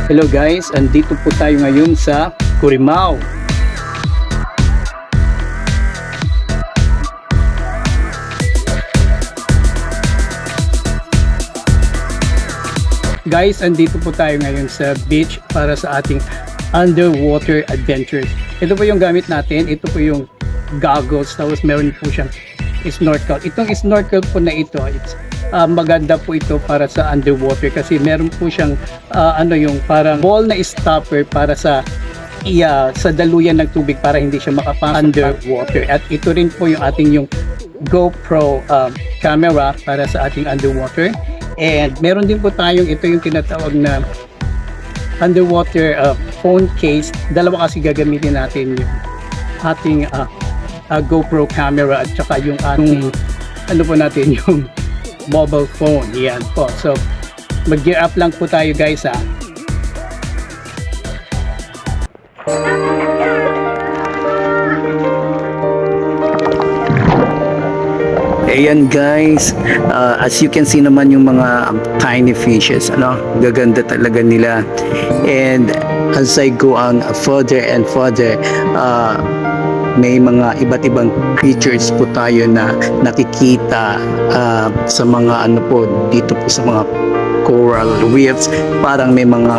Hello guys, andito po tayo ngayon sa Curimaao. Guys, andito po tayo ngayon sa beach para sa ating underwater adventures. Ito po yung gamit natin, ito po yung goggles, tapos meron po siyang snorkel. Itong snorkel po na ito, maganda po ito para sa underwater kasi meron po siyang yung parang ball na stopper para sa sa daluyan ng tubig para hindi siya makapasok underwater. At ito rin po yung ating yung GoPro camera para sa ating underwater. And meron din po tayong ito yung tinatawag na underwater phone case. Dalawa kasi gagamitin natin yung ating GoPro camera at saka yung ating po natin yung mobile phone. Yan po. So mag-gear up lang po tayo guys ha. Ayan guys, as you can see naman yung mga tiny fishes, gaganda talaga nila. And as I go on further and further, may mga iba't ibang creatures po tayo na nakikita sa mga dito po sa mga coral reefs. Parang may mga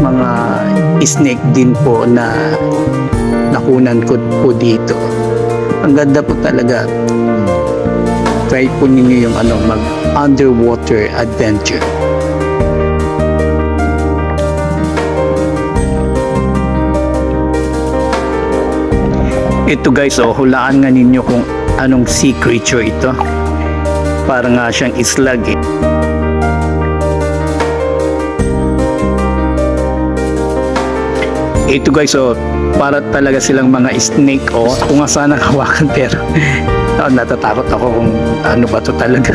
mga snake din po na nakunan ko po dito. Ang ganda po talaga. Try po ninyo yung mag underwater adventure. Ito guys, hulaan nga ninyo kung anong sea creature ito. Parang nga siyang islag eh. Ito guys, para talaga silang mga snake kung nga sana hawakan pero natatakot ako kung ano ba to talaga.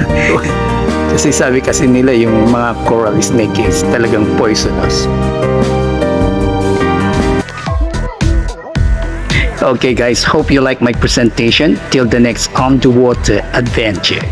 Kasi sabi kasi nila yung mga coral snake is talagang poisonous. Okay guys, hope you like my presentation. Till the next underwater adventure.